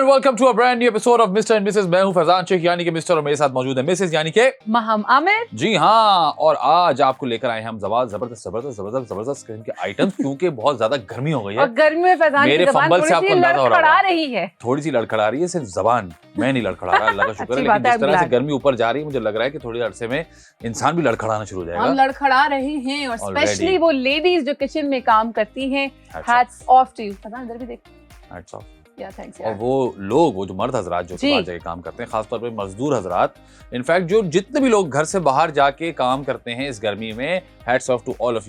And welcome to a brand new episode of Mr and Mrs. मैं हूं फैजान शेख यानी कि मिस्टर और मेरे साथ मौजूद है मिसेस यानी कि महम आमिर। जी हाँ, और आज आपको लेकर आए हैं हम जबरदस्त किस्म के आइटम्स क्योंकि बहुत ज्यादा गर्मी हो गई है और गर्मी में फैजान की ज़बान थोड़ी सी लड़खड़ा रही है। थोड़ी सी लड़खड़ा रही है, सिर्फ जबान मैं नहीं लड़खड़ा रहा, अल्लाह का शुक्र है। लेकिन जिस तरह से गर्मी ऊपर जा रही है मुझे लग रहा है कि थोड़ी अरसे में इंसान भी लड़खड़ाना शुरू हो जाएगा। हम लड़खड़ा रहे हैं और स्पेशली वो लेडीज जो किचन में काम करती हैं, hats off to you. Faizan इधर भी देख, हैट्स ऑफ। थैंक्स और वो लोग, वो जो मर्द हजरात जो बाहर जाके काम करते हैं, खासतौर पे मजदूर हजरात, इनफैक्ट जो जितने भी लोग घर से बाहर जाके काम करते हैं इस गर्मी में, hats off to all of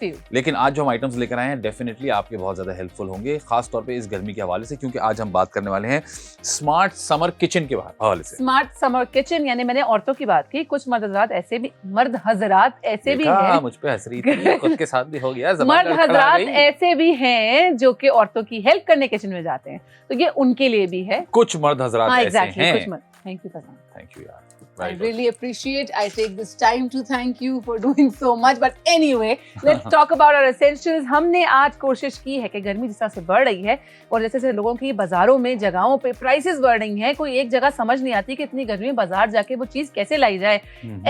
you. लेकिन आज जो हम आइटम्स लेकर आए हैं डेफिनेटली आपके बहुत ज्यादा हेल्पफुल होंगे, खासतौर पे इस गर्मी के हवाले से, क्योंकि आज हम बात करने वाले हैं स्मार्ट समर किचन के हवाले से। स्मार्ट समर किचन यानी मैंने औरतों की बात की, कुछ मर्द हजरात ऐसे भी हैं, मुझ पे हंस रही थी, खुद के साथ भी हो गया। मर्द हजरात ऐसे भी हैं जो कि औरतों की हेल्प करने किचन में जाते हैं, तो ये उनके लिए भी है। कुछ मर्द हजरात ऐसे हैं। कुछ मर्द। Thank you Faizan. Thank you यार। I really appreciate. I take this time to thank you for doing so much. But anyway, let's talk about our essentials. हमने आज कोशिश की है कि गर्मी जिस तरह से बढ़ रही है और जैसे जैसे लोगों की बाजारों में जगहों पे प्राइसेस बढ़ रही हैं, कोई एक जगह समझ नहीं आती कि इतनी गर्मी में बाजार जाके वो चीज कैसे लाई जाए।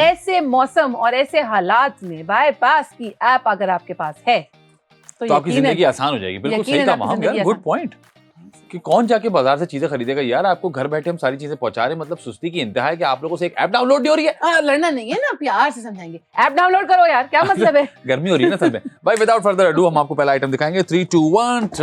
ऐसे मौसम और ऐसे हालात में बाईपास की ऐप अगर आपके पास है तो आपकी जिंदगी आसान हो जाएगी। बिल्कुल सही कहा, गुड पॉइंट। कि कौन जाके बाजार से चीजें खरीदेगा यार, आपको घर बैठे हम सारी चीजें पहुंचा रहे हैं। मतलब सुस्ती की इंतहा है कि आप लोगों से एक ऐप डाउनलोड नहीं हो रही है। लड़ना नहीं है ना, प्यार से समझाएंगे। ऐप डाउनलोड करो यार, क्या मतलब है। गर्मी हो रही है ना सब में। भाई विदाउट फर्दर अडू हम आपको पहला आइटम दिखाएंगे। 3, 2, 1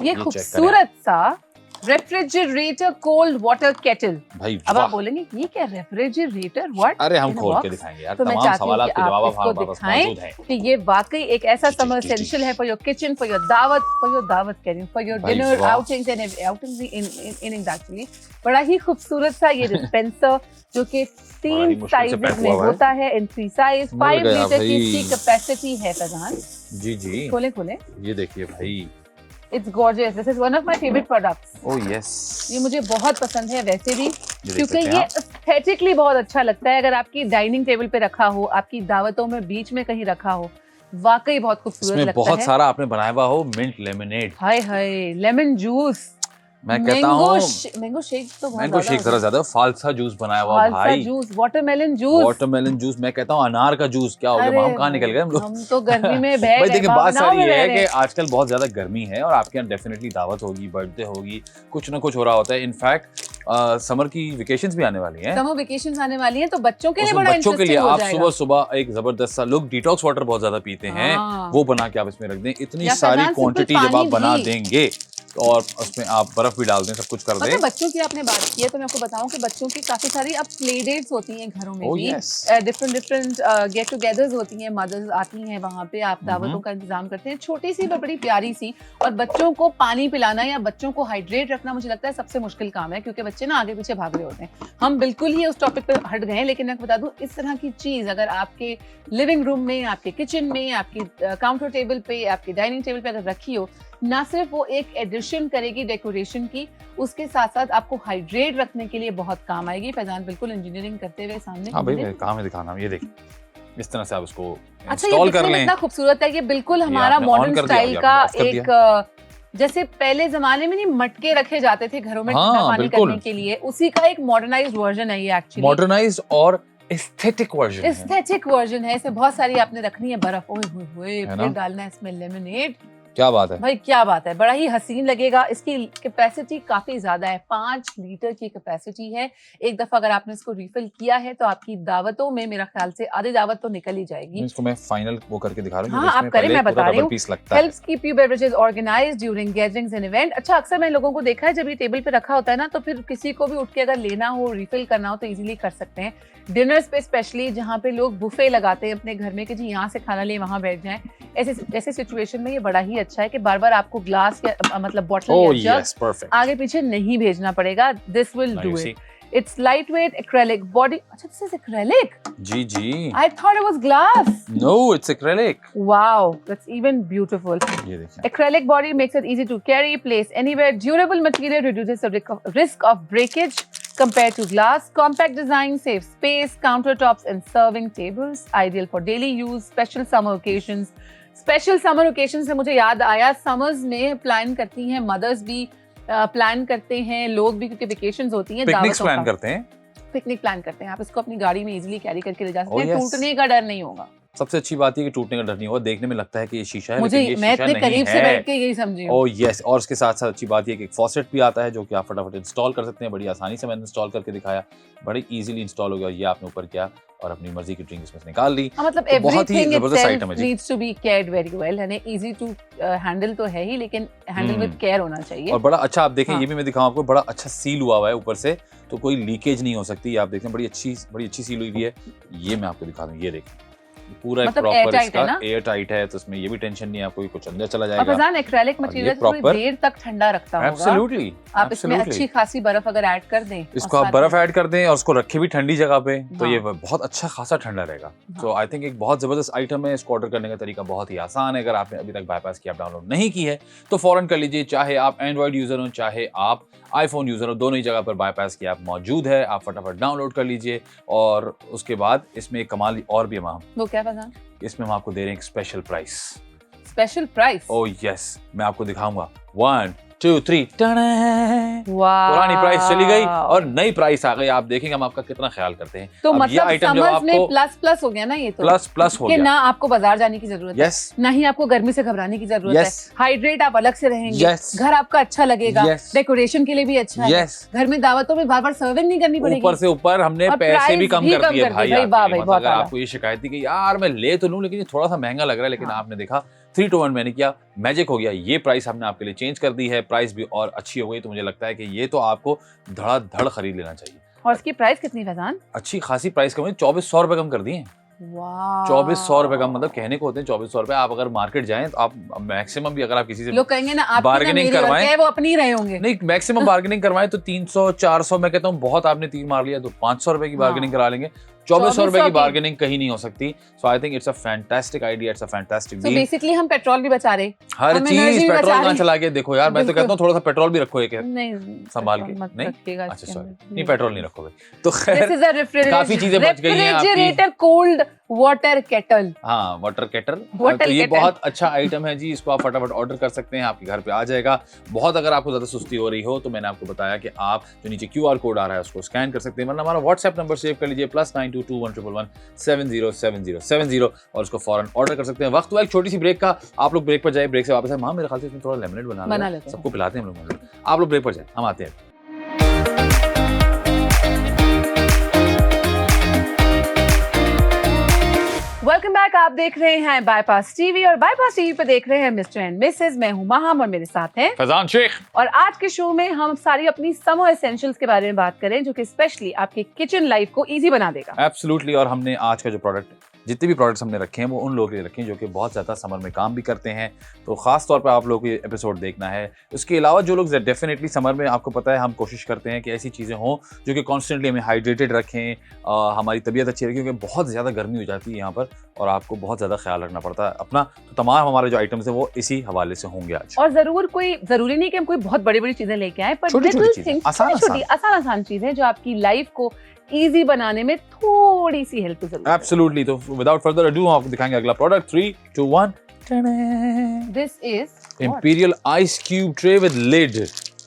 ये खूबसूरत सा रेफ्रिजरेटर कोल्ड वाटर केटल। भाई अब आप बोलेंगे ये क्या रेफ्रिजरेटर, व्हाट? अरे हम खोल के दिखाएंगे यार, तो मैं तमाम सवालों के जवाब आपको दिखाएं कि ये वाकई एक ऐसा समर एसेंशियल है for your kitchen, for your दावत for your dinner outings and outings in actually. बड़ा ही खूबसूरत सा ये डिस्पेंसर जो कि 3 साइजेस में होता है, इन 3 साइज। 5 लीटर की इसकी कैपेसिटी है फैजान। जी खोले ये देखिए भाई, It's gorgeous. This is one of my favorite products. Oh yes. ये मुझे बहुत पसंद है वैसे भी, क्योंकि ये एस्थेटिकली बहुत अच्छा लगता है। अगर आपकी डाइनिंग टेबल पे रखा हो, आपकी दावतों में बीच में कहीं रखा हो, वाकई बहुत खूबसूरत लगता है। बहुत सारा आपने बनाया हुआ हो मिंट लेमनेड, हाय लेमन जूस, मैं कहता हूँ मैंगो शेक तो मैंगो शेक जरा ज्यादा, फालसा जूस बनाया हुआ भाई, जूस, वाटरमेलन जूस, मैं कहता हूँ अनार का जूस। क्या हो गया, हम कहाँ निकल गए हम लोग। हम तो गर्मी में भाई देखिए बात सारी है कि आजकल बहुत ज्यादा गर्मी है और आपके यहाँ डेफिनेटली दावत होगी, बर्थडे होगी, कुछ ना कुछ हो रहा होता है। इनफैक्ट समर की वेकेशंस भी आने वाली हैं, समर वेकेशंस आने वाली हैं, तो बच्चों के लिए बड़ा बच्चों के लिए आप सुबह सुबह एक जबरदस्त सा, लोग डिटॉक्स वाटर बहुत ज्यादा पीते हैं, वो बना के आप इसमें रख दें। इतनी सारी क्वांटिटी जब आप बना देंगे और उसमें आप बर्फ भी डाल दें, सब कुछ कर दें। बच्चों की आपने बात की है तो मैं आपको बताऊं कि बच्चों की काफी सारी अब प्ले डेट्स होती हैं घरों में भी, डिफरेंट गेट टुगेदर्स होती हैं, मदर्स आती हैं, वहाँ पे आप दावतों का इंतजाम करते हैं, छोटी सी बड़ी प्यारी सी। और बच्चों को पानी पिलाना या बच्चों को हाइड्रेट रखना मुझे लगता है सबसे मुश्किल काम है, क्योंकि बच्चे ना आगे पीछे भाग रहे होते हैं। हम बिल्कुल ही उस टॉपिक पर हट गए हैं, लेकिन मैं बता दूं इस तरह की चीज अगर आपके लिविंग रूम में, आपके किचन में, आपकी काउंटर टेबल पे, आपकी डाइनिंग टेबल पे अगर रखी हो, ना सिर्फ वो एक एडिशन करेगी डेकोरेशन की, उसके साथ साथ आपको हाइड्रेट रखने के लिए बहुत काम आएगी। फैजान बिल्कुल इंजीनियरिंग करते हुए सामने। हाँ भाई मैं काम है दिखाना, ये देखिए इस तरह से आप इसको अच्छा इंस्टॉल कर लें। इतना खूबसूरत है, ये बिल्कुल हमारा मॉडर्न स्टाइल का एक, जैसे पहले जमाने में नहीं मटके रखे जाते थे घरों में ठंडा पानी करने के लिए, उसी का एक मॉडर्नाइज्ड वर्जन है ये एक्चुअली। मॉडर्नाइज्ड और एस्थेटिक वर्जन है। इसमें बहुत सारी आपने रखनी है बर्फ, ओए फिर डालना है इसमें लेमनेड। क्या बात है भाई, क्या बात है, बड़ा ही हसीन लगेगा। इसकी कैपेसिटी काफी ज्यादा है, 5 लीटर की कैपेसिटी है। एक दफा अगर आपने इसको रिफिल किया है तो आपकी दावतों में मेरा ख्याल से आधी दावत तो निकल ही जाएगी। इसको मैं फाइनल वो करके दिखा रहा हूं। हाँ आप करें, मैं बता रही हूँ। Helps keep you beverages organised during gatherings and event. अच्छा, अक्सर मैं लोगों को देखा है जब ये टेबल पे रखा होता है ना, तो फिर किसी को भी उठ के अगर लेना हो, रिफिल करना हो तो इजीली कर सकते हैं। डिनर्स पे स्पेशली, जहाँ पे लोग बुफे लगाते हैं अपने घर में कि जी यहाँ से खाना ले वहाँ बैठ जाएं, ऐसे सिचुएशन में ये बड़ा ही अच्छा है कि बार बार आपको ग्लास या मतलब बॉटल या जग आगे पीछे नहीं भेजना पड़ेगा। This will do it. It's lightweight acrylic body. अच्छा, this is acrylic. जी. I thought it was glass. No, it's acrylic. Wow, that's even beautiful. ये देखिए. Acrylic body makes it easy to carry, place anywhere. Durable material reduces the risk of breakage compared to glass. Compact design saves space, countertops and serving tables. Ideal for daily use, special summer occasions. Special summer occasion से मुझे याद आया, summers में plan करती हैं mother's भी plan करते हैं लोग भी, क्योंकि वेकेशंस होती हैं, पिकनिक्स प्लान करते हैं, पिकनिक प्लान करते हैं, आप इसको अपनी गाड़ी में इजीली कैरी करके ले जा सकते Oh, हैं, yes. टूटने का डर नहीं होगा। सबसे अच्छी बात है कि टूटने का डर नहीं होगा। देखने में लगता है कि ये शीशा है, मुझे लेकिन ये मैं शीशा इतने नहीं करीब से है। बैठ के यही समझी हूँ। ओह यस, और उसके साथ साथ अच्छी बात ये कि एक फॉसेट भी आता है जो कि आप फटाफट इंस्टॉल कर सकते हैं। बड़ी आसानी से मैंने इंस्टॉल करके दिखाया, बड़ी इजीली इंस्टॉल हो गया। ये आपने ऊपर किया और अपनी मर्जी की ड्रिंक इसमें से निकाल ली। हाँ, मतलब तो बहुत ही एवरीथिंग जबरदस्त आइटम इटसेल्फ है जी। Needs to be cared very well, यानी इजी टू हैंडल तो है ही, लेकिन हैंडल विद केयर होना चाहिए। और बड़ा अच्छा, आप देखें, हाँ। ये भी मैं दिखाऊं आपको, बड़ा अच्छा सील हुआ हुआ है ऊपर से, तो कोई लीकेज नहीं हो सकती। आप देखें, बड़ी अच्छी सील हुई हुई है। ये मैं आपको दिखा दूं, ये देखें, पूरा मतलब प्रॉपर airtight इसका है ना? एयर टाइट है, तो इसमें ये भी टेंशन नहीं है आपको कि कुछ अंदर चला और जाएगा। फजान एक्रेलिक और मटेरियल ये थोड़ी proper- देर तक ठंडा रखता होगा। एब्सोल्युटली, आप इसमें अच्छी खासी बर्फ अगर ऐड कर दें, इसको और आप बर्फ ऐड कर दें और उसको रखें भी ठंडी जगह पे, तो हाँ। ये बहुत अच्छा खासा ठंडा रहेगा। तो आई थिंक एक बहुत जबरदस्त आइटम है। इसको ऑर्डर करने का तरीका बहुत ही आसान है। अगर आपने अभी तक बाईपास की ऐप डाउनलोड नहीं की है तो फौरन कर लीजिए। चाहे आप एंड्रॉइड यूजर हो, चाहे आप आईफोन यूजर हो, दोनों ही जगह पर बाईपास की ऐप मौजूद है। आप फटाफट डाउनलोड कर लीजिए। और उसके बाद इसमें एक कमाल और भी है मैम, वो क्या फजान? इसमें हम आपको दे रहे हैं एक special price. Special price? Oh yes, मैं आपको दिखाऊंगा। 1 2 3 वाह, पुरानी प्राइस चली गई और नई प्राइस आ गई। आप देखेंगे हम आपका कितना ख्याल करते हैं। तो अब ये मतलब आइटम जब समझ में आपको प्लस प्लस हो गया ना, ये तो प्लस हो कि गया। ना आपको बाजार जाने की जरूरत है, यस ना ही आपको गर्मी से घबराने की जरूरत है। यस हाइड्रेट आप अलग से रहेंगे, यस घर आपका अच्छा लगेगा, Yes. डेकोरेशन के लिए भी अच्छा है, यस। घर में दावतों में बार बार सर्विंग नहीं करनी पड़ेगी। ऊपर से ऊपर हमने और पैसे भी price कम भी कर कम दिए कर भाई। दिए, भाई, आपके वाह लिए। भाई, मतलब बहुत अगर आला। आपको ये शिकायत थी कि यार मैं ले तो लूं लेकिन ये थोड़ा सा महंगा लग रहा है, लेकिन हाँ। आपने देखा 3 to 1 मैंने किया, मैजिक हो गया। ये प्राइस हमने आपके लिए चेंज कर दी है, प्राइस भी और अच्छी हो गई। तो मुझे लगता है कि ये तो आपको धड़ाधड़ खरीद लेना चाहिए। और इसकी प्राइस कितनी फजान? अच्छी खासी प्राइस कम है, 2400 रुपए कम कर दिए। वाह, 2400 रुपए कम, मतलब कहने को होते हैं 2400 रुपए। आप अगर मार्केट जाएं तो आप मैक्सिमम भी अगर आप किसी से लोग कहेंगे ना आप bargaining करवाएं, वो अपनी रहे होंगे। नहीं, मैक्सिमम बार्गेनिंग करवाएं तो 300 400, मैं कहता हूँ बहुत आपने तीर मार लिया तो 500 रुपए की बार्गेनिंग करा लेंगे। 2400 रुपए की बार्गेनिंग कहीं नहीं हो सकती। So I think it's a fantastic idea, it's a fantastic तो डील। बेसिकली हम पेट्रोल भी बचा रहे, हर हम चीज energy भी पेट्रोल बचा ना रहे। चला के देखो यार, मैं तो कहता हूँ थोड़ा सा पेट्रोल भी रखो एक नहीं संभाल के। पेट्रोल मत नहीं? रखिएगा अच्छा इसके सॉरी, अंदर। नहीं पेट्रोल नहीं रखोगे तो खैर। This is a refrigerator- काफी चीजें बच गई हैं आपकी। Refrigerator cold water kettle. हाँ, वाटर केटल। Water तो ये kettle। बहुत अच्छा आइटम है जी, इसको आप फटाफट ऑर्डर कर सकते हैं, आपके घर पे आ जाएगा। बहुत अगर आपको ज्यादा सुस्ती हो रही हो तो मैंने आपको बताया कि आप जो नीचे QR कोड आ रहा है उसको स्कैन कर सकते हैं, वरना हमारा व्हाट्सएप नंबर सेव कर लीजिए +922111707070 और उसको फौरन ऑर्डर कर सकते हैं। वक्त हुआ एक छोटी सी ब्रेक का, आप लोग ब्रेक पर जाए। ब्रेक से वापस आए, मां मेरे ख्याल से इसमें थोड़ा लेमनेड बना लेते हैं। सबको पिलाते हैं हम लोग। आप लोग ब्रेक पर जाए, हम आते हैं। वेलकम बैक, आप देख रहे हैं बाईपास टीवी और बाईपास टीवी पे देख रहे हैं मिस्टर एंड मिसेज। मैं हूं माहम और मेरे साथ हैं फैजान शेख। और आज के शो में हम सारी अपनी समर एसेंशियल्स के बारे में बात करें जो कि स्पेशली आपकी किचन लाइफ को इजी बना देगा। एब्सोल्युटली। और हमने आज का जो प्रोडक्ट, जितने भी प्रोडक्ट्स हमने रखे हैं वो उन लोगों के लिए रखे हैं जो कि बहुत ज़्यादा समर में काम भी करते हैं। तो खास तौर पे आप लोगों को ये एपिसोड देखना है। उसके अलावा जो लोग डेफिनेटली समर में, आपको पता है हम कोशिश करते हैं कि ऐसी चीज़ें हों जो कि कॉन्स्टेंटली हमें हाइड्रेटेड रखें, हमारी तबीयत अच्छी रखें, क्योंकि बहुत ज़्यादा गर्मी हो जाती है यहाँ पर और आपको बहुत ज़्यादा ख्याल रखना पड़ता है अपना। तो तमाम हमारे जो आइटम्स हैं वो इसी हवाले से होंगे आज। और जरूरी नहीं कि हम कोई बहुत बड़ी बड़ी चीजें लेके आए, पर छोटी-छोटी चीजें, आसान चीजें जो आपकी लाइफ को इजी बनाने में थोड़ी सी हेल्प जरूर। एब्सोल्युटली। तो विदाउट फर्दर अडू हम आपको दिखाएंगे अगला product. 3 2 1। This is Imperial ice cube tray with lid।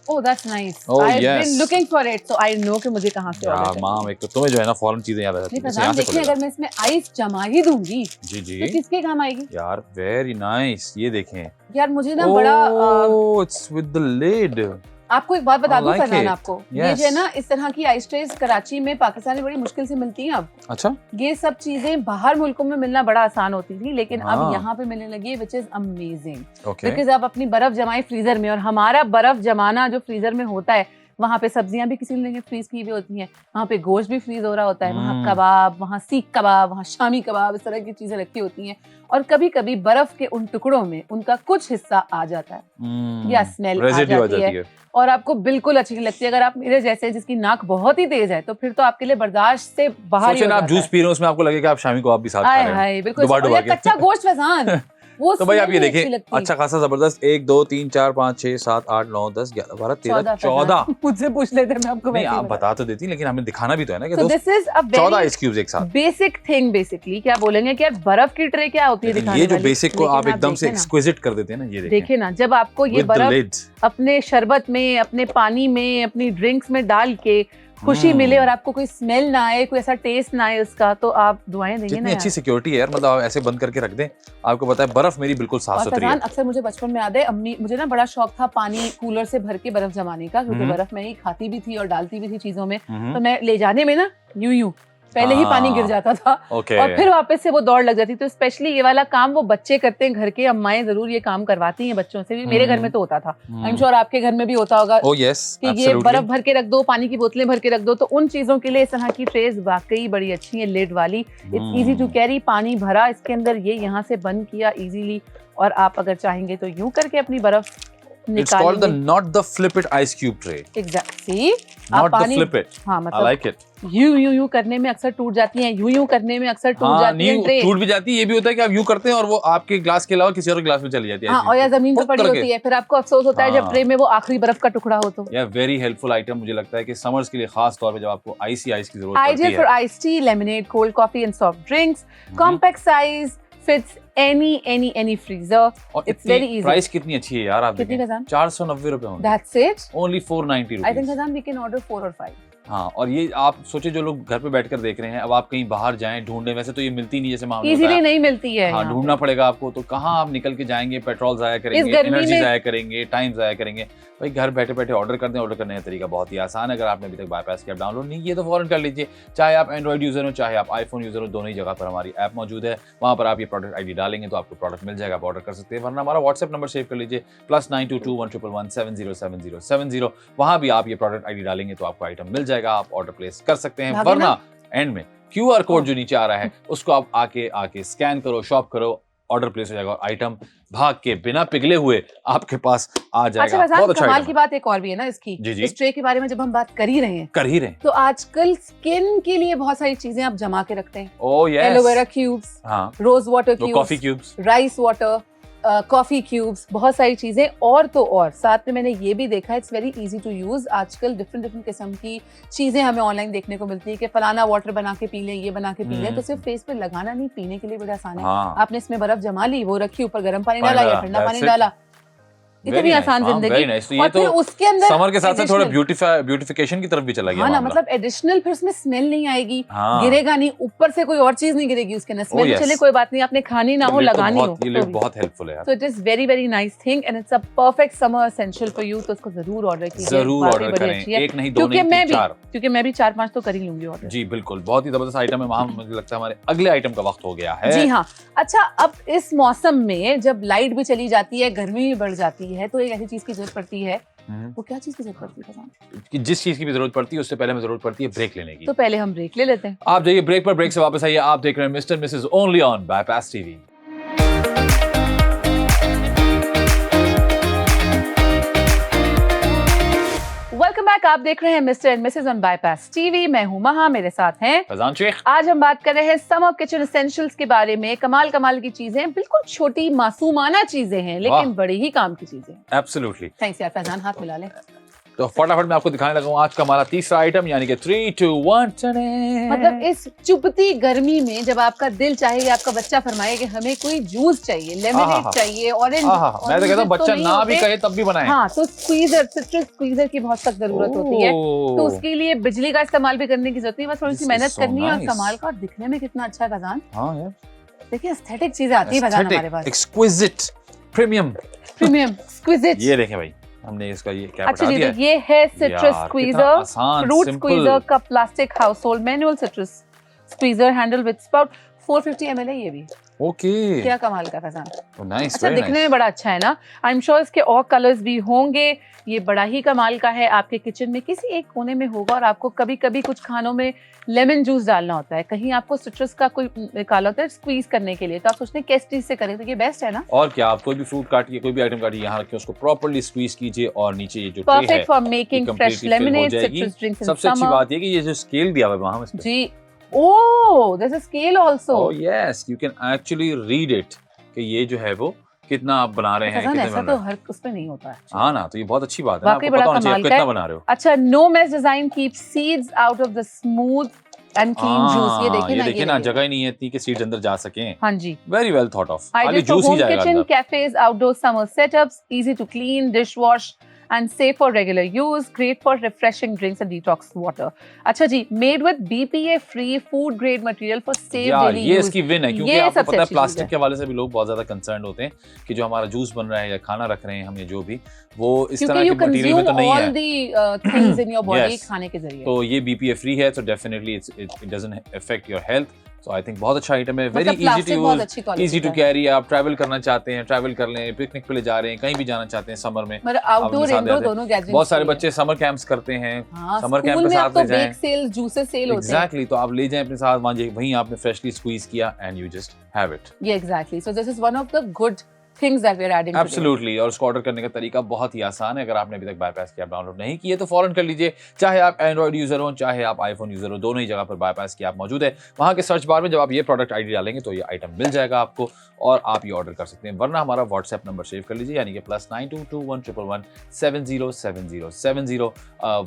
Oh, that's nice. Oh, I've yes. been looking for it, so I know कि मुझे कहाँ से यार ऑर्डर करना है। माम, एक तो तुम्हें जो है ना फौरन चीजें याद आ जाती नहीं हैं। फजान, देखिए अगर मैं इसमें आइस जमा ही दूंगी जी जी तो किसके काम आएगी? यार वेरी नाइस। ये देखें यार मुझे ना बड़ा इट्स विद द लिड। आपको एक बात बता दूं like फरहान it. आपको, ये Yes. जो है ना इस तरह की आइस ट्रेज कराची में, पाकिस्तान में बड़ी मुश्किल से मिलती हैं अब। अच्छा। ये सब चीजें बाहर मुल्कों में मिलना बड़ा आसान होती थी, लेकिन अब हाँ। यहाँ पे मिलने लगी है, which is amazing. Okay. Because आप अपनी बर्फ जमाई फ्रीजर में, और हमारा बर्फ जमाना जो फ्रीजर में होता है वहाँ पे सब्जियां भी किसी ने फ्रीज की हुई होती हैं, वहाँ पे गोश्त भी फ्रीज हो रहा होता है, वहाँ कबाब, वहाँ सीख कबाब, वहाँ शामी कबाब, इस तरह की चीजें रखी होती हैं। और कभी कभी बर्फ के उन टुकड़ों में उनका कुछ हिस्सा आ जाता है या स्मेल आ जाती है और आपको बिल्कुल अच्छी नहीं लगती। अगर आप मेरे जैसे जिसकी नाक बहुत ही तेज है तो फिर तो आपके लिए बर्दाश्त से बाहर ही हो आप जाता जूस है। पी रहे हो उसमें आपको लगेगा आप शामी को आप भी साथ खा रहे हैं। बिल्कुल। कच्चा गोश्त फैजान वो तो भाई आप ये smell नहीं अच्छी देखिए, लगती। अच्छा खासा जबरदस्त 1 2 3 4 5 6 7 8 9 10 11 12 13 14। मुझसे पूछ लेते मैं आपको नहीं वैसे ही आप बता तो देती, लेकिन हमें दिखाना भी तो है ना कि So दोस्त this is a 14 very ice cubes एक साथ। बेसिक थिंग बेसिकली क्या बोलेंगे कि यार बर्फ की ट्रे क्या होती है लेकिन दिखाने ये जो वाली। बेसिक को लेकिन आप एकदम से देखें ना, एक्सक्विजिट कर देते हैं ना, ये देखें देखिए ना, जब आपको ये विद द बर्फ लिड। अपने शरबत में, अपने पानी में, अपनी ड्रिंक्स में डाल के खुशी मिले और आपको कोई स्मेल ना आए, कोई ऐसा टेस्ट ना आए उसका, तो आप दुआएं देंगे ना कितनी अच्छी यार। सिक्योरिटी है यार, मतलब आप ऐसे बंद करके रख दें, आपको पता है बर्फ मेरी बिल्कुल साफ और सुथरी है। फरहान, अक्सर मुझे बचपन में याद है, अम्मी मुझे ना बड़ा शौक था पानी कूलर से भर के बर्फ जमाने का, क्योंकि बर्फ मैं ही खाती भी थी और डालती भी थी चीजों में, तो मैं ले जाने में ना यूं पहले ही पानी गिर जाता था ओके। और फिर वापस से वो दौड़ लग जाती। तो स्पेशली ये वाला काम वो बच्चे करते हैं, घर के अम्माएं जरूर ये काम करवाती हैं बच्चों से भी। मेरे घर में तो होता था, आई एम श्योर आपके घर में भी होता होगा ओह यस, कि ये बर्फ भर के रख दो, पानी की बोतलें भर के रख दो। तो उन चीजों के लिए इस तरह की ट्रेज वाकई बड़ी अच्छी है, लिड वाली। इट्स इजी टू कैरी, पानी भरा इसके अंदर, ये यहाँ से बंद किया इजीली, और आप अगर चाहेंगे तो यूं करके अपनी बर्फ It's called the not the flip it ice cube tray. Exactly Not the flip it. हाँ I मतलब like it. यूं करने में अक्सर टूट जाती हैं, यूं करने में अक्सर टूट जाती हैं ट्रे। टूट भी जाती है, ये भी होता है कि आप यूं करते हैं और वो आपके ग्लास के अलावा किसी और ग्लास में चली जाती है। हाँ, और या जमीन पर पड़ी होती है, फिर आपको अफसोस होता है जब ट्रे में वो आखिरी बर्फ का टुकड़ा हो। तो यह वेरी हेल्पफुल आइटम, मुझे लगता है कि समर्स के लिए खास तौर पे जब आपको आइसी आइस की जरूरत पड़ती आइडियल है। For ice tea, lemonade, cold coffee and soft drinks, compact size, fits any freezer. और It's very easy. प्राइस कितनी अच्छी है यार, आप कितनी देखें, खजान? 490 रुपए होंगे। That's it. Only 490 I think rupees. Hazan, we can order 4 or 5. हाँ, और ये आप सोचे जो लोग घर पे बैठकर देख रहे हैं, अब आप कहीं बाहर जाएं ढूंढने, वैसे तो ये मिलती नहीं जैसे मामला इजीली नहीं मिलती है। हाँ, यहाँ ढूंढना पे। पड़ेगा आपको, तो कहाँ आप निकल के जाएंगे, पेट्रोल जाया करेंगे, गर्मी एनर्जी में- जाया करेंगे, टाइम जाया करेंगे। भाई घर बैठे बैठे ऑर्डर कर दें। ऑर्डर करने का तरीका बहुत ही आसान है, अगर आपने अभी तक बाईपास की ऐप डाउनलोड नहीं की है तो फौरन कर लीजिए। चाहे आप एंड्रॉइड यूजर हो, चाहे आप आईफोन यूजर हो, दोनों ही जगह पर हमारी ऐप मौजूद है। वहाँ पर आप ये प्रोडक्ट आईडी डालेंगे तो आपको प्रोडक्ट मिल जाएगा, आप ऑर्डर कर सकते हैं। वरना हमारा व्हाट्सएप नंबर सेव कर लीजिए, +922 111 707070। वहाँ भी आप ये प्रोडक्ट आईडी डालेंगे तो आपको आइटम मिल जाएगा, आप ऑर्डर प्लेस कर सकते हैं। वरना एंड में QR कोड जो नीचे आ रहा है उसको आप आके स्कैन करो, शॉप करो, ऑर्डर प्लेस हो जाएगा और आइटम भाग के बिना पिघले हुए आपके पास आ जाएगा। अच्छा फैजान, बहुत अच्छा कमाल आइटम की है। बात एक और भी है ना इसकी, जी, जी। इस ट्रे के बारे में जब हम बात कर ही रहे हैं, कर ही रहे हैं। तो आजकल स्किन के लिए बहुत सारी चीजें आप जमा के रखते हैं। ओह यस, एलोवेरा क्यूब्स, हाँ, रोज वाटर तो coffee cubes, cubes, rice water, coffee cubes, बहुत सारी चीजें। और तो और साथ में मैंने ये भी देखा है, it's very easy to use. आजकल डिफरेंट किस्म की चीजें हमें ऑनलाइन देखने को मिलती है कि फलाना वाटर बना के पी लें, ये बना के पी लें। तो सिर्फ फेस पे लगाना नहीं, पीने के लिए बड़ा आसान है। हाँ, आपने इसमें बर्फ जमा ली, वो रखी, ऊपर गर्म पानी पानी डाला या डाला, ठंडा that's पानी it. डाला, इतनी Very nice, आसान हाँ, जिंदगी। very nice। तो ये और फिर तो उसके अंदर समर के साथ साथ थोड़ा additional- ब्यूटिफिकेशन की तरफ भी चला गया हाँ ना, मामला। मतलब एडिशनल, फिर उसमें स्मेल नहीं आएगी, हाँ, गिरेगा नहीं, ऊपर से कोई और चीज नहीं गिरेगी उसके अंदर। Smell yes. चले कोई बात नहीं, आपने खानी ना हो, ये तो लगानी हो बहुत- ये तो भी। बहुत हेल्पफुल है यार। So it is very very nice thing and it's a perfect summer essential for you। तो उसको जरूर ऑर्डर कीजिए, जरूर वाकई ऑर्डर बड़ी करें, अच्छी है। एक नहीं दो क्योंकि नहीं मैं तीन भी चार। क्योंकि मैं भी 4-5 तो कर ही लूंगी ऑर्डर। जी बिल्कुल, बहुत ही जबरदस्त आइटम है। वहाँ मुझे लगता है हमारे अगले आइटम का वक्त हो गया है। जी हाँ। अच्छा, अब इस मौसम में जब लाइट भी चली जाती है, गर्मी भी बढ़ जाती है, तो एक ऐसी चीज की जरूरत पड़ती है। वो क्या चीज की जरूरत पड़ती है फरहान? कि जिस चीज की भी जरूरत पड़ती है उससे पहले हमें जरूरत पड़ती है ब्रेक लेने की। तो पहले हम ब्रेक ले लेते हैं। आप जाइए ब्रेक पर, ब्रेक से वापस आइए। आप देख रहे हैं mister Mrs only on bypass TV. Welcome back, आप देख रहे हैं mister and Mrs on bypass TV. मैं हूं महा, मेरे साथ हैं फैजान शेख। आज हम बात कर रहे हैं समर किचन एसेंशियल्स के बारे में। कमाल कमाल की चीजें, बिल्कुल छोटी मासूमाना चीजें हैं, लेकिन बड़ी ही काम की चीजें हैं। एब्सोल्युटली। थैंक्स यार फैजान, हाथ मिला ले। तो फटाफट मैं आपको दिखाने लगा हूं आज का हमारा तीसरा आइटम, यानी कि 3 2 1 मतलब इस चुभती गर्मी में जब आपका दिल चाहे, आपका बच्चा फरमाए कि हमें कोई जूस चाहिए, लेमनेड चाहिए, ऑरेंज, मैं तो कहता हूं बच्चा ना भी कहे तब भी बनाए। हाँ, तो स्क्वीजर, सिट्रस स्क्वीजर की बहुत सख्त जरूरत होती है। तो उसके लिए बिजली का इस्तेमाल भी करने की जरूरत नहीं, बस थोड़ी सी मेहनत करनी है। और कमाल का, और दिखने में कितना अच्छा है फैजान। हाँ यार, देखिए एस्थेटिक चीजें आती है फैजान हमारे पास। Exquisite, premium, exquisite. ये देखें भाई, हमने इसका ये क्या अच्छा बता जी, दिया तो ये है सिट्रस स्क्वीजर, फ्रूट स्क्वीजर का plastic house hold manual citrus squeezer handle with spout. 450 ml है ये भी। ओके, क्या कमाल का फैजान। नाइस, अच्छा, दिखने में बड़ा अच्छा है ना। आई एम श्योर इसके और कलर्स भी होंगे। ये बड़ा ही कमाल का है। आपके किचन में किसी एक कोने में होगा और आपको कभी कभी कुछ खानों में लेमन जूस डालना होता है, कहीं आपको सिट्रस का कोई निकाला होता है स्क्वीज करने के लिए, तो आप सोचते हैं किस चीज से करें, तो ये बेस्ट है ना। और क्या, आप कोई भी फ्रूट काटिए, कोई भी आइटम काटिए, यहाँ रखिए, उसको प्रॉपर्ली स्क्वीज कीजिए और नीचे ये जो ट्रे है perfect for making fresh lemonade, citrus drinks इन सबसे अच्छी समर। बात ये कि ये जो स्केल दिया हुआ है वहां इसमें, जी, oh there is a scale also. oh yes, you can actually read it कि ये जो है वो कितना आप बना रहे हैं, कितने ऐसा तो हर उस पे नहीं होता है। हाँ ना, तो ये बहुत अच्छी बात है ना, वाकई आपको बड़ा पता होना चाहिए कमाल आप का कितना है। बना रहे हो। अच्छा, no mess design keep seeds out of the smooth and clean juice. ये देखिए ना, जगह ही नहीं है इतनी कि सीड्स अंदर जा सकें। हाँ जी, वेरी वेल थॉट ऑफ। खाली ideal for juice he home जाएगा kitchen, अंदर। cafes, outdoor summer setups, easy to clean, dishwash and safe for regular use, great for refreshing drinks and detox water. अच्छा जी, made with BPA free food grade material for safe यार daily ये use. इसकी win है, क्योंकि ये आपको सबसे पता है अच्छी प्लास्टिक चीज़ के हवाले से भी लोग बहुत ज्यादा कंसर्न होते हैं कि जो हमारा जूस बन रहा है या खाना रख रहे हैं हम, ये जो भी वो इस तरह क्योंकि के you मटेरियल में तो consume नहीं all है। the things in your body Yes. खाने के जरिए। तो ये BPA फ्री है, तो definitely it doesn't affect your health. So I think बहुत अच्छा आइटम है, वेरी मतलब इजी टू plastic बहुत यूज, अच्छी quality इजी टू का है। कैरी। आप ट्रैवल करना चाहते हैं, ट्रैवल कर लें, पिकनिक पे ले जा रहे हैं, कहीं भी जाना चाहते हैं समर में, मतलब आउटडोर इंडोर दोनों गैदरिंग। बहुत सारे बच्चे समर कैंप्स करते हैं, समर कैंप स्कूल पे में साथ अब तो ले जाएं। बेक सेल, जूसेस सेल होते हैं। एग्जैक्टली, तो आप ले जाएं अपने साथ, वहीं आपने फ्रेशली स्क्वीज किया and you just have it. Yeah, exactly. So this is one of the good things that we're adding today. Absolutely. और उसको ऑर्डर करने का तरीका बहुत ही आसान है। अगर आपने अभी तक बाईपास की ऐप डाउनलोड नहीं की है तो फौरन कर लीजिए। चाहे आप एंड्रॉइड यूजर हो, चाहे आप आईफोन यूजर हो, दोनों ही जगह पर बाईपास की ऐप मौजूद है। वहां के सर्च बार में जब आप ये प्रोडक्ट आईडी डालेंगे तो ये आइटम मिल जाएगा आपको और आप ये ऑर्डर कर सकते हैं। वरना हमारा व्हाट्सएप नंबर सेव कर लीजिए, यानी कि +922111707070।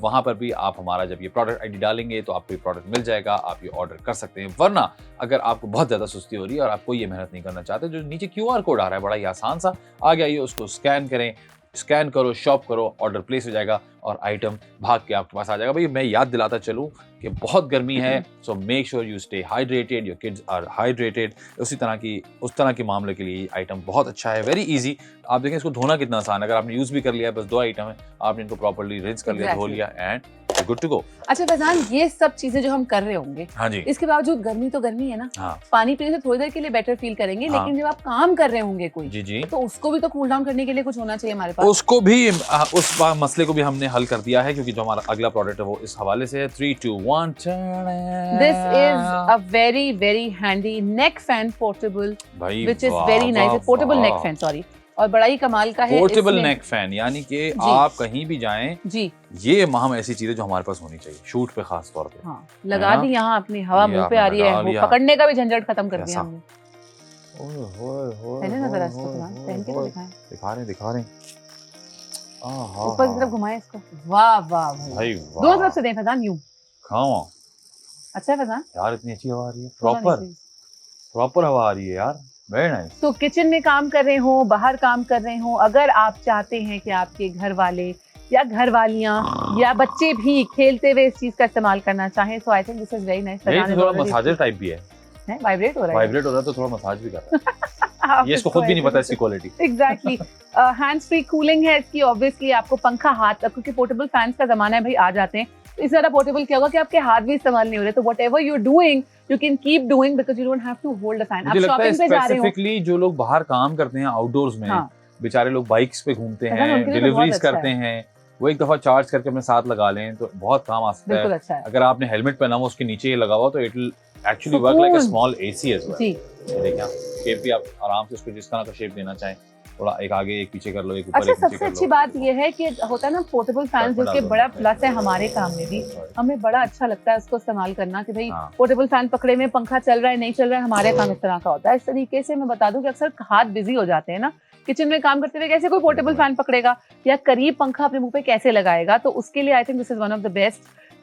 वहां पर भी आप हमारा जब ये प्रोडक्ट आईडी डालेंगे तो आपको ये प्रोडक्ट मिल जाएगा, आप ये ऑर्डर कर सकते हैं। वरना अगर आपको बहुत ज्यादा सुस्ती हो रही है और आपको ये मेहनत नहीं करना चाहते, जो नीचे QR कोड आ रहा है बड़ा ही आसान सा, आगे आइए उसको स्कैन करें, स्कैन करो, शॉप करो, ऑर्डर प्लेस हो जाएगा और आइटम भाग के आपके पास आ जाएगा। भाई मैं याद दिलाता चलूं कि बहुत गर्मी है, so make sure you stay hydrated, your kids are hydrated. उस तरह के मामले के लिए आइटम बहुत अच्छा है, वेरी इजी। आप देखें इसको धोना कितना आसान है। अगर आपने यूज भी कर लिया, बस 2 आइटम है, आपने इनको प्रॉपर्ली रिंस कर लिया, धो लिया एंड गुड टू गो। अच्छा फैजान, ये सब चीजें जो हम कर रहे होंगे, हाँ जी, इसके बावजूद गर्मी तो गर्मी है ना। हाँ, पानी पीने से थोड़ी देर के लिए बेटर फील करेंगे, हाँ, लेकिन जब आप काम कर रहे होंगे कोई, जी, तो उसको भी तो कूल डाउन करने के लिए कुछ होना चाहिए हमारे पास। उसको भी उस मसले को भी हमने हल कर दिया है, क्योंकि जो हमारा अगला प्रोडक्ट है वो इस हवाले से है। 3, 2, 1 This is a very handy neck fan portable, भाई, which is very nice. Portable neck fan, sorry. और बड़ा ही कमाल का है। पोर्टेबल नेक फैन, यानी कि आप कहीं भी जाएं जी, ये हम ऐसी चीजें जो हमारे पास होनी चाहिए, शूट पे खास तौर पे। हाँ, लगा दी यहाँ अपनी, हवा मुंह पे आ रही है, वो पकड़ने का भी झंझट खत्म कर दिया हमने। पहले नजर इसको पहन के तो दिखा रहे हैं। ऊपर की तरफ घुमाएं इसको। वाह वाह भाई, दोनों तरफ से दें फैजान, यूं। अच्छा है फैजान यार, इतनी अच्छी हवा आ रही है, प्रॉपर हवा आ रही है यार, वेरी नाइस। तो किचन में काम कर रहे हो, बाहर काम कर रहे हो, अगर आप चाहते हैं कि आपके घर वाले या घर वालियां या बच्चे भी खेलते हुए इस चीज का इस्तेमाल करना चाहें, तो आई think this is very nice. थोड़ा मसाजर टाइप भी है, वाइब्रेट हो रहा है तो थोड़ा मसाज भी कर रहा है। ये इसको खुद भी नहीं पता इसकी quality. Exactly. Hands free cooling है इसकी, ऑब्वियसली आपको पंखा हाथ, क्योंकि पोर्टेबल फैंस का जमाना है भाई, आ जाते हैं। इस ज्यादा पोर्टेबल क्या होगा कि आपके हाथ भी इस्तेमाल नहीं हो रहे, तो whatever you are doing you can keep doing because you don't have to hold a fan. आप शॉपिंग पे जा रहे हो, स्पेसिफिकली जो लोग बाहर काम करते हैं आउटडोर्स में, बेचारे लोग बाइक्स पे घूमते हैं, डिलीवरीज करते हैं, वो एक दफा चार्ज करके अपने साथ लगा लें तो बहुत काम आ सकता है। अच्छा है। अगर आपने हेलमेट पहना हुआ उसके नीचे ये लगा हुआ तो it will actually work like a small AC as well. जी, ये देखिए आप शेप भी आप आराम से उसको जिस तरह का शेप देना चाहें, थोड़ा एक आगे एक पीछे कर लो, एक ऊपर अच्छा, एक नीचे सबसे कर लो। अच्छी बात ये है कि होता है ना पोर्टेबल फैन, जो कि बड़ा प्लस है हमारे काम में भी, हमें बड़ा अच्छा लगता है उसको इस्तेमाल करना कि भाई पोर्टेबल फैन पकड़े में पंखा चल रहा है नहीं चल रहा है, हमारे काम इस तरह का होता है। इस तरीके से मैं बता दूं कि अक्सर हाथ बिजी हो जाते हैं ना किचन में काम करते हुए, कैसे कोई पोर्टेबल फैन पकड़ेगा या करीब पंखा अपने मुंह पे कैसे लगाएगा। तो उसके लिए I think this is one of the best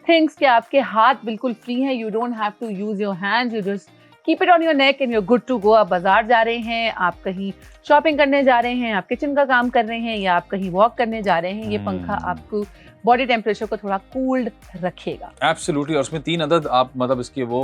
things कि आपके हाथ बिल्कुल फ्री हैं, you don't have to use your hands, you just keep it on your neck and you are good to go. आप बाजार जा रहे हैं, आप कहीं शॉपिंग करने जा रहे हैं, आप किचन का काम कर रहे हैं या आप कहीं वॉक करने जा रहे हैं, ये पंखा आपको बॉडी टेम्परेचर को थोड़ा कूल्ड रखेगा। एब्सोल्युटली। और उसमें 3 अदद आप मतलब इसके वो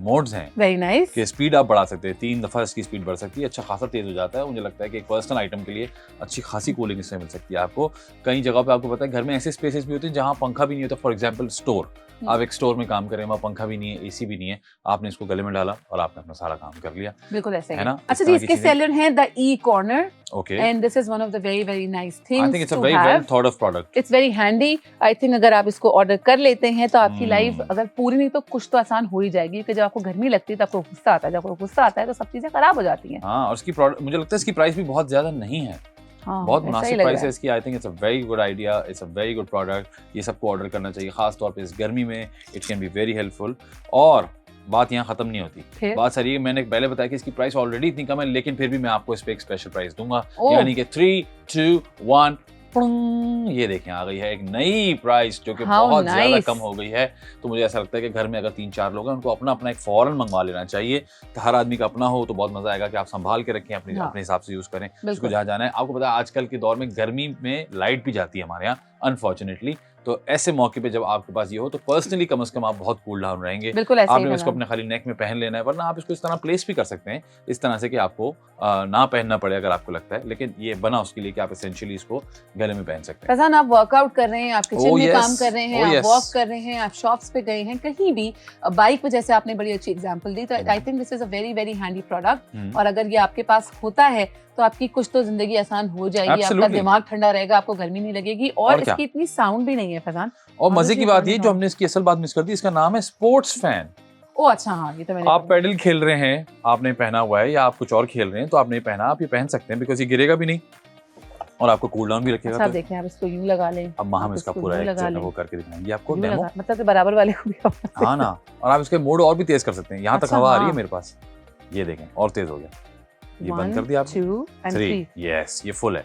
मोड्स हैं, वेरी नाइस, कि स्पीड आप बढ़ा सकते हैं, 3 दफा इसकी स्पीड बढ़ सकती है, अच्छा खासा तेज हो जाता है। मुझे लगता है कि एक पर्सनल आइटम के लिए अच्छी खासी कूलिंग इससे मिल सकती है आपको। कई जगह पे आपको पता है घर में ऐसे स्पेसेस भी होते हैं जहाँ पंखा भी नहीं होता, फॉर एग्जाम्पल स्टोर, आप एक स्टोर में काम करें, वहाँ पंखा भी नहीं है, एसी भी नहीं है, आपने इसको गले में डाला और आपने अपना सारा काम कर लिया। बिल्कुल ऐसे है ना। अच्छा जी, इसके सेलर हैं the e corner, okay, and this is one of the very nice things. I think it's a very well thought of product, it's very handy. I think अगर आप इसको ऑर्डर कर लेते हैं तो आपकी लाइफ अगर पूरी नहीं तो कुछ तो आसान हो ही जाएगी, क्योंकि जब आपको गर्मी लगती है तो आपको गुस्सा आता है, जब आपको गुस्सा आता है तो सब चीजें खराब हो जाती हैं। हाँ, और इसकी मुझे लगता है इसकी प्राइस भी बहुत ज्यादा नहीं है, बहुत मुनासिब प्राइस है इसकी। आई think it's a very good idea, it's a very good product. ये सबको ऑर्डर करना चाहिए, खास तौर पे इस गर्मी में it can be very helpful. और बात यहाँ खत्म नहीं होती। बात सारी है, मैंने पहले बताया कि इसकी प्राइस ऑलरेडी इतनी कम है, लेकिन फिर भी मैं आपको इस पे एक स्पेशल प्राइस दूंगा, यानी कि 3, 2, 1 ये देखें आ गई है एक नई प्राइस जो कि बहुत ज्यादा कम हो गई है। तो मुझे ऐसा लगता है कि घर में अगर 3-4 लोग हैं उनको अपना अपना एक फौरन मंगवा लेना चाहिए। तो हर आदमी का अपना हो तो बहुत मजा आएगा कि आप संभाल के रखें, अपने हिसाब से यूज करें, उसको जहाँ जाना है। आपको पता है आजकल के दौर में गर्मी में लाइट भी जाती है हमारे यहाँ अनफॉर्चुनेटली, तो ऐसे मौके पे जब आपके पास ये हो तो पर्सनली कम से कम आप बहुत कूल डाउन रहेंगे। आपने इसको अपने खाली नेक में पहन लेना है, वरना आप इसको इस तरह प्लेस भी कर सकते हैं इस तरह से कि आपको ना पहनना पड़े अगर आपको लगता है, लेकिन ये बना उसके लिए कि आप एसेंशियली इसको गले में पहन सकते हैं। फैजान, आप वर्कआउट कर रहे हैं, आप किचन में काम कर रहे हैं, आप वॉक कर रहे हैं, आप शॉप्स पे गए हैं, कहीं भी बाइक पे जैसे आपने बड़ी अच्छी एग्जांपल दी, तो आई think this is a very very handy product. और अगर ये आपके पास होता है तो आपकी कुछ तो जिंदगी आसान हो जाएगी, आपका दिमाग ठंडा रहेगा, आपको गर्मी नहीं लगेगी, और इसकी इतनी साउंड भी नहीं है फैजान। और मजे की बात ये जो हमने इसकी असल बात मिस कर दी, इसका नाम है स्पोर्ट्स फैन। ओ अच्छा, हाँ ये तो मैंने आप पैडल खेल रहे हैं, आपने पहना हुआ है, या आप कुछ और खेल रहे हैं तो आपने पहना, आप ये पहन सकते हैं बिकॉज ये गिरेगा भी नहीं और आपको कूल डाउन भी रखेगा। अच्छा, देखें आप इसको यूं लगा लें। अब हम इसका पूरा एक वो करके दिखाएंगे आपको डेमो, मतलब बराबर वाले को भी। हाँ ना, और आप इसके मोड और भी तेज कर सकते हैं। यहाँ तक हवा आ रही है मेरे पास, ये देखें और तेज हो गया। ये बंद कर दिया आपने, 2 and 3, यस ये फुल है।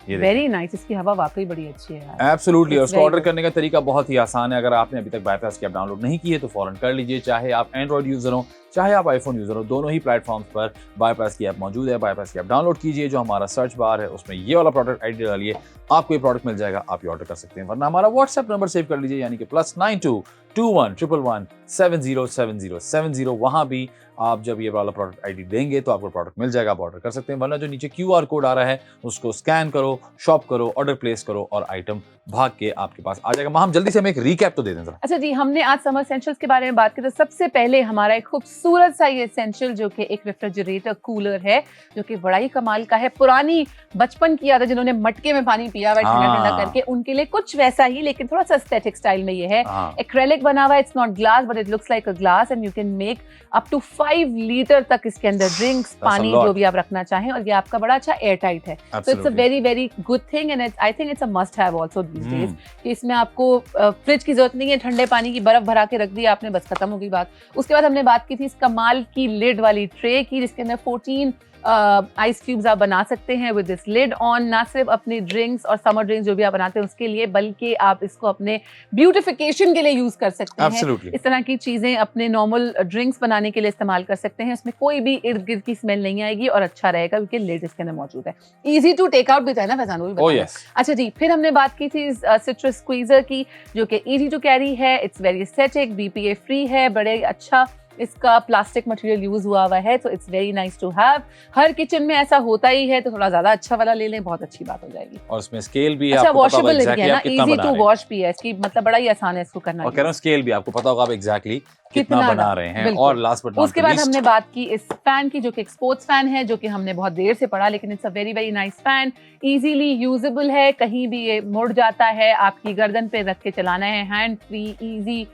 वेरी नाइस, इसकी हवा वाकई बड़ी अच्छी है यार। एब्सोल्युटली। और इसको ऑर्डर करने का तरीका बहुत ही आसान है। अगर आपने अभी तक बाईपास की ऐप डाउनलोड नहीं की है तो फौरन कर लीजिए, चाहे आप एंड्रॉइड यूजर हो चाहे आप आईफोन यूजर हो, दोनों ही प्लेटफॉर्म्स पर बाईपास की ऐप मौजूद है। बाईपास की ऐप डाउनलोड कीजिए, जो हमारा सर्च बार है उसमें ये वाला प्रोडक्ट आईडी डालिए, आपको ये प्रोडक्ट मिल जाएगा, आप ये ऑर्डर कर सकते हैं। वरना हमारा व्हाट्सएप नंबर सेव कर लीजिए, यानी कि +92 21 111 707070। वहां भी आप जब ये वाला प्रोडक्ट आईडी देंगे तो आपको प्रोडक्ट मिल जाएगा, आप ऑर्डर कर सकते हैं। वरना जो नीचे QR कोड आ रहा है उसको स्कैन करो, शॉप करो, ऑर्डर प्लेस करो और आइटम भाग के आपके पास आ जाएगा। हम जल्दी से हमें एक रीकैप तो दे दें जरा। अच्छा जी, हमने आज समर एसेंशियल्स के बारे में बात की, तो सबसे पहले हमारा एक खूबसूरत सा ये एसेंशियल जो कि एक रेफ्रिजरेटर कूलर है, जो कि बड़ा ही कमाल का है। पुरानी बचपन की याद है जिन्होंने मटके में पानी पिया हुआ है ठंडा ठंडा करके, उनके लिए कुछ वैसा ही लेकिन थोड़ा सा एस्थेटिक स्टाइल में ये है। एक्रेलिक बना हुआ है, it's not glass but it looks like a glass and you can make up to 5 litre तक इसके अंदर ड्रिंक्स, पानी जो भी आप रखना चाहें, और ये आपका बड़ा अच्छा एयर टाइट है। So it's a very very good thing and I think it's a must have also these days, कि इसमें आपको फ्रिज की जरूरत नहीं है, ठंडे पानी की बर्फ भरा के रख दी आपने, बस खत्म हो गई बात। उसके बाद हमने बात की थी इस कमाल की लिड वाली ट्रे की, जिसके अंदर 14 आइस क्यूब्स आप बना सकते हैं विद दिस लिड ऑन। ना सिर्फ अपने ड्रिंक्स और समर ड्रिंक्स जो भी आप बनाते हैं उसके लिए, बल्कि आप इसको अपने ब्यूटिफिकेशन के लिए यूज कर सकते हैं। इस तरह की चीजें अपने नॉर्मल ड्रिंक्स बनाने के लिए इस्तेमाल कर सकते हैं। इसमें कोई भी इर्द गिर्द की स्मेल नहीं आएगी और अच्छा रहेगा क्योंकि लिड इसके अंदर मौजूद है। इजी टू टेक आउट भी था ना फैजान, वो भी अच्छा जी। फिर हमने बात की थी सिट्रस स्क्वीजर की, जो कि इजी टू कैरी है, it's very aesthetic, BPA free है, बड़े अच्छा इसका प्लास्टिक मटेरियल यूज हुआ है, तो it's very nice to have. हर किचन में ऐसा होता ही है, तो थोड़ा ज्यादा अच्छा वाला ले लें, बहुत अच्छी बात हो जाएगी। और इसमें स्केल भी अच्छा, वॉशेबल है ना, इजी टू वॉश भी है, इसकी मतलब बड़ा ही आसान है इसको करना। और कह रहा हूं स्केल भी आपको पता होगा आप एग्जैक्टली कितना बना रहे हैं। और लास्ट बट नॉट उसके बाद हमने बात की इस फैन की, जो कि एक स्पोर्ट्स फैन है, जो कि हमने बहुत देर से पढ़ा, लेकिन it's a very very nice fan, easily usable है, कहीं भी ये मुड़ जाता है, आपकी गर्दन पे रख के चलाना है, हैंड फ्री, इजी,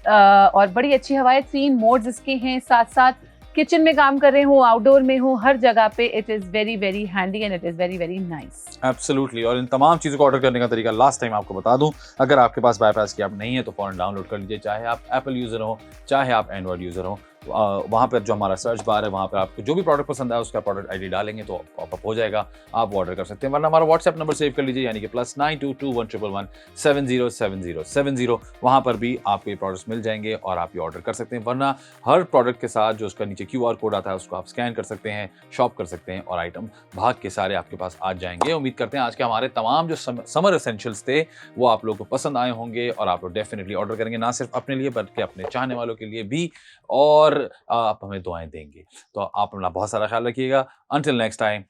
और बड़ी अच्छी हवा है। 3 मोड्स इसके हैं, साथ साथ किचन में काम कर रहे हो, आउटडोर में हो, हर जगह पे it is very very handy and it is very very nice. Absolutely. और इन तमाम चीजों को ऑर्डर करने का तरीका लास्ट टाइम आपको बता दूं, अगर आपके पास बाईपास की ऐप नहीं है तो फौरन डाउनलोड कर लीजिए, चाहे आप एप्पल यूजर हो चाहे आप एंड्रॉइड यूजर हो। वहाँ पर जो हमारा सर्च बार है, वहाँ पर आपको जो भी प्रोडक्ट पसंद आए उसका प्रोडक्ट आईडी डालेंगे तो पॉपअप हो जाएगा, आप वो ऑर्डर कर सकते हैं। वरना हमारा व्हाट्सएप नंबर सेव कर लीजिए, यानी कि +92 21 111 707070। वहाँ पर भी आपको ये प्रोडक्ट्स मिल जाएंगे और आप ये ऑर्डर कर सकते हैं। वरना हर प्रोडक्ट के साथ जो उसका नीचे QR कोड आता है उसको आप स्कैन कर सकते हैं, शॉप कर सकते हैं और आइटम भाग के सारे आपके पास आ जाएंगे। उम्मीद करते हैं आज के हमारे तमाम जो समर एसेंशियल्स थे वो आप लोगों को पसंद आए होंगे और आप लोग डेफिनेटली ऑर्डर करेंगे, ना सिर्फ अपने लिए बल्कि अपने चाहने वालों के लिए भी, और आप हमें दुआएं देंगे। तो आप अपना बहुत सारा ख्याल रखिएगा। अंटिल नेक्स्ट टाइम,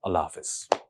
अल्लाह हाफिज।